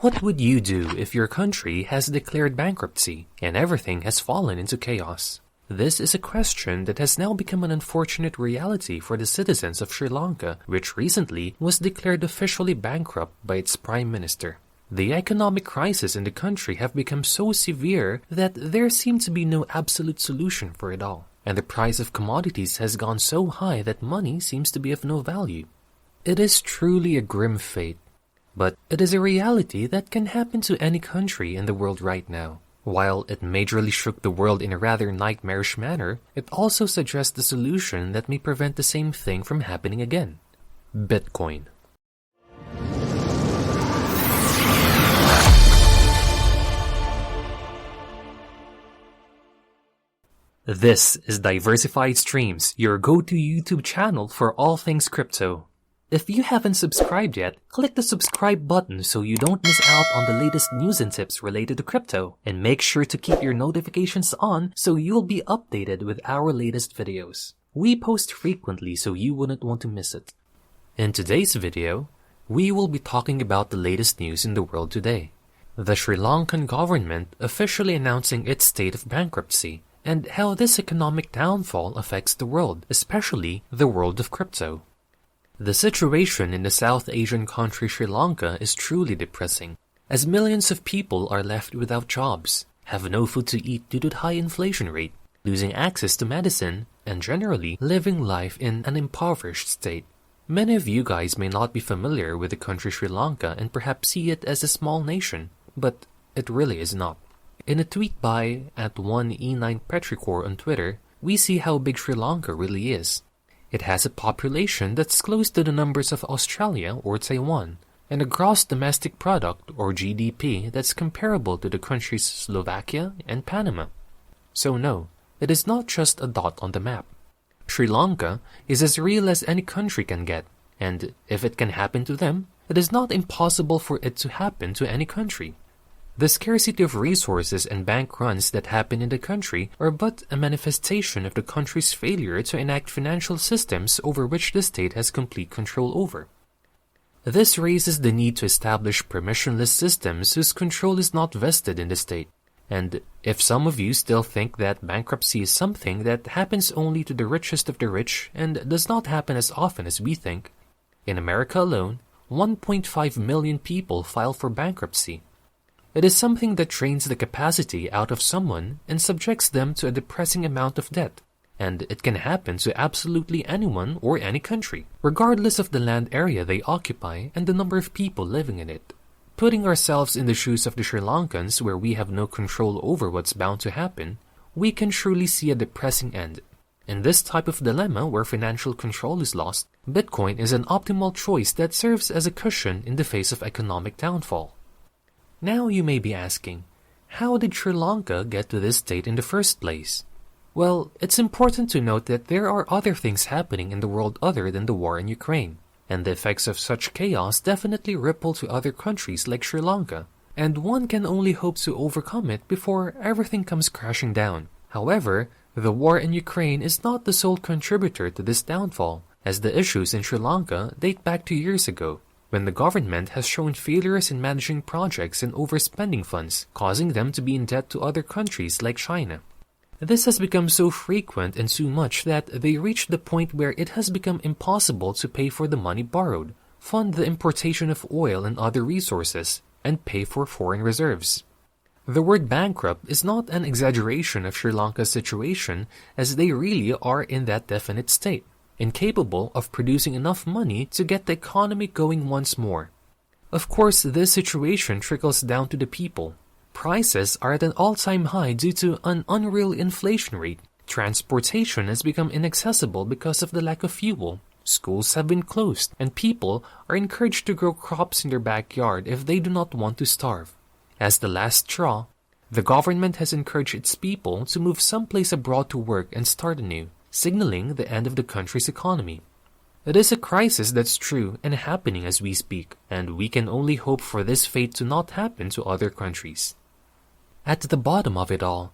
What would you do if your country has declared bankruptcy and everything has fallen into chaos? This is a question that has now become an unfortunate reality for the citizens of Sri Lanka, which recently was declared officially bankrupt by its Prime Minister. The economic crisis in the country have become so severe that there seems to be no absolute solution for it all, and the price of commodities has gone so high that money seems to be of no value. It is truly a grim fate, but it is a reality that can happen to any country in the world right now. While it majorly shook the world in a rather nightmarish manner, it also suggests the solution that may prevent the same thing from happening again. Bitcoin. This is Diversified Streams, your go-to YouTube channel for all things crypto. If you haven't subscribed yet, click the subscribe button so you don't miss out on the latest news and tips related to crypto, and make sure to keep your notifications on so you'll be updated with our latest videos. We post frequently so you wouldn't want to miss it. In today's video, we will be talking about the latest news in the world today. The Sri Lankan government officially announcing its state of bankruptcy, and how this economic downfall affects the world, especially the world of crypto. The situation in the South Asian country Sri Lanka is truly depressing, as millions of people are left without jobs, have no food to eat due to the high inflation rate, losing access to medicine, and generally living life in an impoverished state. Many of you guys may not be familiar with the country Sri Lanka and perhaps see it as a small nation, but it really is not. In a tweet by @1E9Petrichor on Twitter, we see how big Sri Lanka really is. It has a population that's close to the numbers of Australia or Taiwan, and a gross domestic product or GDP that's comparable to the countries Slovakia and Panama. So no, it is not just a dot on the map. Sri Lanka is as real as any country can get, and if it can happen to them, it is not impossible for it to happen to any country. The scarcity of resources and bank runs that happen in the country are but a manifestation of the country's failure to enact financial systems over which the state has complete control over. This raises the need to establish permissionless systems whose control is not vested in the state. And if some of you still think that bankruptcy is something that happens only to the richest of the rich and does not happen as often as we think, in America alone, 1.5 million people file for bankruptcy. It is something that drains the capacity out of someone and subjects them to a depressing amount of debt, and it can happen to absolutely anyone or any country, regardless of the land area they occupy and the number of people living in it. Putting ourselves in the shoes of the Sri Lankans, where we have no control over what's bound to happen, we can truly see a depressing end. In this type of dilemma where financial control is lost, Bitcoin is an optimal choice that serves as a cushion in the face of economic downfall. Now you may be asking, how did Sri Lanka get to this state in the first place? Well, it's important to note that there are other things happening in the world other than the war in Ukraine, and the effects of such chaos definitely ripple to other countries like Sri Lanka, and one can only hope to overcome it before everything comes crashing down. However, the war in Ukraine is not the sole contributor to this downfall, as the issues in Sri Lanka date back to years ago, when the government has shown failures in managing projects and overspending funds, causing them to be in debt to other countries like China. This has become so frequent and so much that they reached the point where it has become impossible to pay for the money borrowed, fund the importation of oil and other resources, and pay for foreign reserves. The word bankrupt is not an exaggeration of Sri Lanka's situation, as they really are in that definite state, incapable of producing enough money to get the economy going once more. Of course, this situation trickles down to the people. Prices are at an all-time high due to an unreal inflation rate. Transportation has become inaccessible because of the lack of fuel. Schools have been closed, and people are encouraged to grow crops in their backyard if they do not want to starve. As the last straw, the government has encouraged its people to move someplace abroad to work and start anew, signaling the end of the country's economy. It is a crisis that's true and happening as we speak, and we can only hope for this fate to not happen to other countries. At the bottom of it all,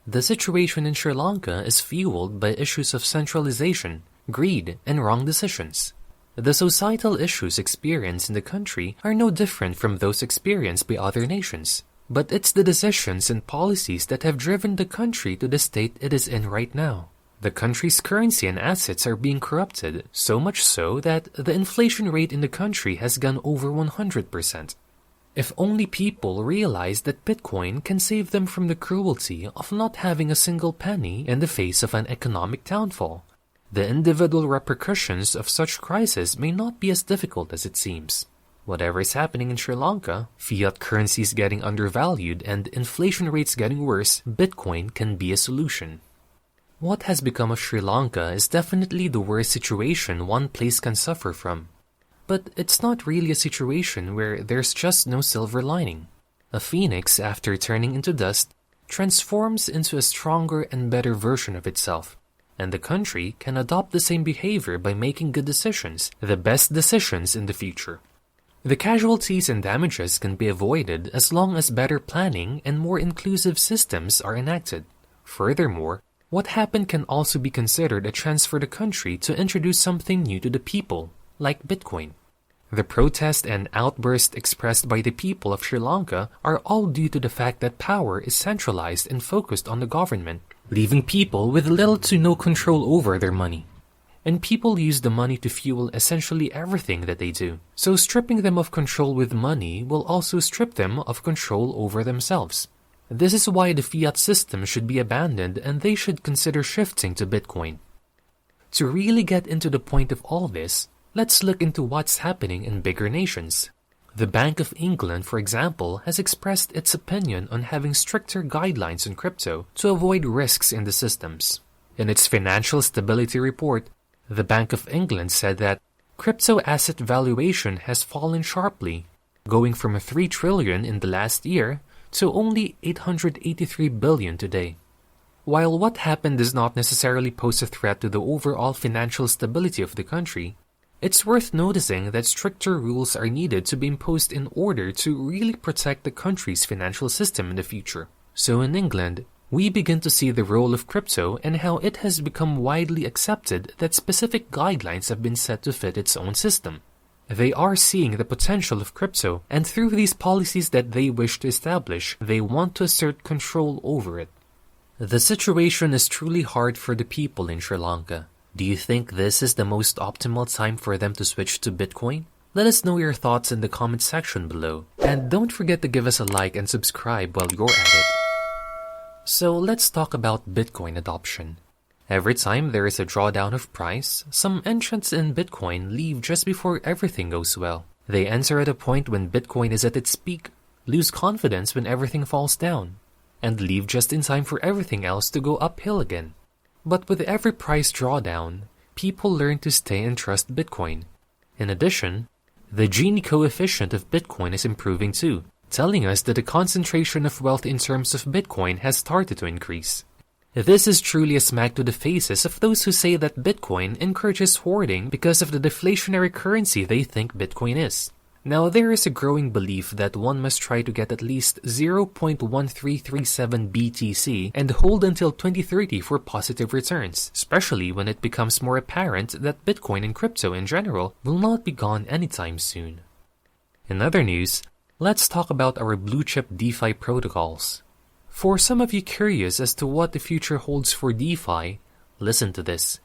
the situation in Sri Lanka is fueled by issues of centralization, greed, and wrong decisions. The societal issues experienced in the country are no different from those experienced by other nations. But it's the decisions and policies that have driven the country to the state it is in right now. The country's currency and assets are being corrupted, so much so that the inflation rate in the country has gone over 100%. If only people realize that Bitcoin can save them from the cruelty of not having a single penny in the face of an economic downfall, the individual repercussions of such crisis may not be as difficult as it seems. Whatever is happening in Sri Lanka, fiat currencies getting undervalued and inflation rates getting worse, Bitcoin can be a solution. What has become of Sri Lanka is definitely the worst situation one place can suffer from. But it's not really a situation where there's just no silver lining. A phoenix, after turning into dust, transforms into a stronger and better version of itself, and the country can adopt the same behavior by making good decisions, the best decisions in the future. The casualties and damages can be avoided as long as better planning and more inclusive systems are enacted. Furthermore, what happened can also be considered a chance for the country to introduce something new to the people, like Bitcoin. The protest and outburst expressed by the people of Sri Lanka are all due to the fact that power is centralized and focused on the government, leaving people with little to no control over their money. And people use the money to fuel essentially everything that they do. So stripping them of control with money will also strip them of control over themselves. This is why the fiat system should be abandoned and they should consider shifting to Bitcoin. To really get into the point of all this, let's look into what's happening in bigger nations. The Bank of England, for example, has expressed its opinion on having stricter guidelines on crypto to avoid risks in the systems. In its Financial Stability Report, the Bank of England said that crypto asset valuation has fallen sharply, going from 3 trillion in the last year to only 883 billion today. While what happened does not necessarily pose a threat to the overall financial stability of the country, it's worth noticing that stricter rules are needed to be imposed in order to really protect the country's financial system in the future. So in England, we begin to see the role of crypto and how it has become widely accepted that specific guidelines have been set to fit its own system. They are seeing the potential of crypto, and through these policies that they wish to establish, they want to assert control over it. The situation is truly hard for the people in Sri Lanka. Do you think this is the most optimal time for them to switch to Bitcoin? Let us know your thoughts in the comment section below. And don't forget to give us a like and subscribe while you're at it. So let's talk about Bitcoin adoption. Every time there is a drawdown of price, some entrants in Bitcoin leave just before everything goes well. They enter at a point when Bitcoin is at its peak, lose confidence when everything falls down, and leave just in time for everything else to go uphill again. But with every price drawdown, people learn to stay and trust Bitcoin. In addition, the Gini coefficient of Bitcoin is improving too, telling us that the concentration of wealth in terms of Bitcoin has started to increase. This is truly a smack to the faces of those who say that Bitcoin encourages hoarding because of the deflationary currency they think Bitcoin is. Now, there is a growing belief that one must try to get at least 0.1337 BTC and hold until 2030 for positive returns, especially when it becomes more apparent that Bitcoin and crypto in general will not be gone anytime soon. In other news, let's talk about our blue-chip DeFi protocols. For some of you curious as to what the future holds for DeFi, listen to this.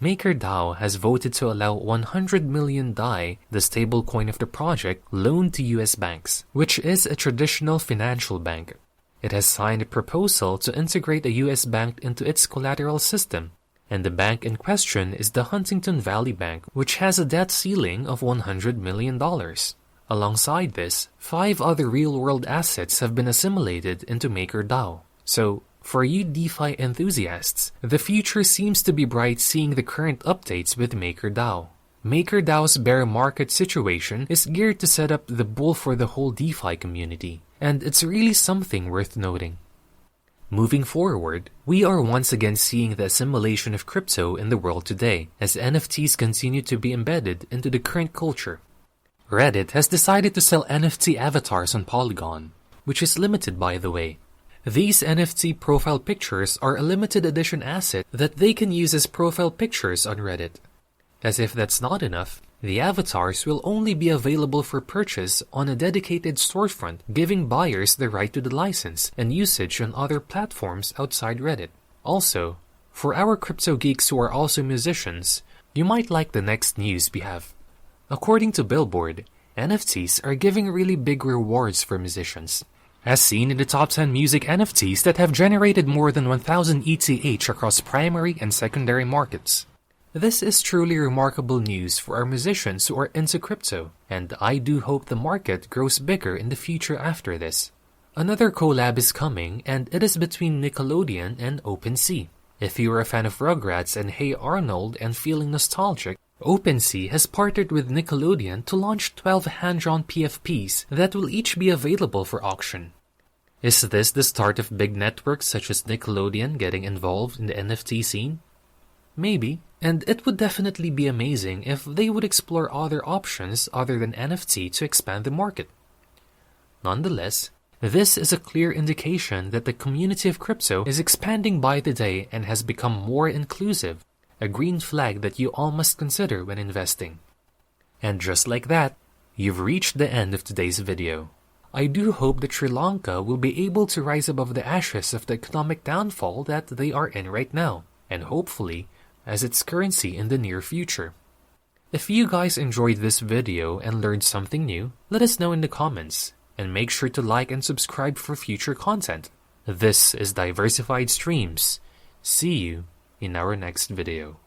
MakerDAO has voted to allow 100 million DAI, the stablecoin of the project, loaned to US banks, which is a traditional financial bank. It has signed a proposal to integrate a US bank into its collateral system, and the bank in question is the Huntington Valley Bank, which has a debt ceiling of $100 million. Alongside this, 5 other real-world assets have been assimilated into MakerDAO. So, for you DeFi enthusiasts, the future seems to be bright seeing the current updates with MakerDAO. MakerDAO's bear market situation is geared to set up the bull for the whole DeFi community, and it's really something worth noting. Moving forward, we are once again seeing the assimilation of crypto in the world today, as NFTs continue to be embedded into the current culture. Reddit has decided to sell NFT avatars on Polygon, which is limited by the way. These NFT profile pictures are a limited edition asset that they can use as profile pictures on Reddit. As if that's not enough, The avatars will only be available for purchase on a dedicated storefront, giving buyers the right to the license and usage on other platforms outside Reddit. Also, for our crypto geeks who are also musicians, you might like the next news we have. According to Billboard, NFTs are giving really big rewards for musicians, as seen in the top 10 music NFTs that have generated more than 1,000 ETH across primary and secondary markets. This is truly remarkable news for our musicians who are into crypto, and I do hope the market grows bigger in the future after this. Another collab is coming, and it is between Nickelodeon and OpenSea. If you are a fan of Rugrats and Hey Arnold and feeling nostalgic, OpenSea has partnered with Nickelodeon to launch 12 hand-drawn PFPs that will each be available for auction. Is this the start of big networks such as Nickelodeon getting involved in the NFT scene? Maybe, and it would definitely be amazing if they would explore other options other than NFT to expand the market. Nonetheless, this is a clear indication that the community of crypto is expanding by the day and has become more inclusive, a green flag that you all must consider when investing. And just like that, you've reached the end of today's video. I do hope that Sri Lanka will be able to rise above the ashes of the economic downfall that they are in right now, and hopefully, as its currency in the near future. If you guys enjoyed this video and learned something new, let us know in the comments, and make sure to like and subscribe for future content. This is Diversified Streams. See you in our next video.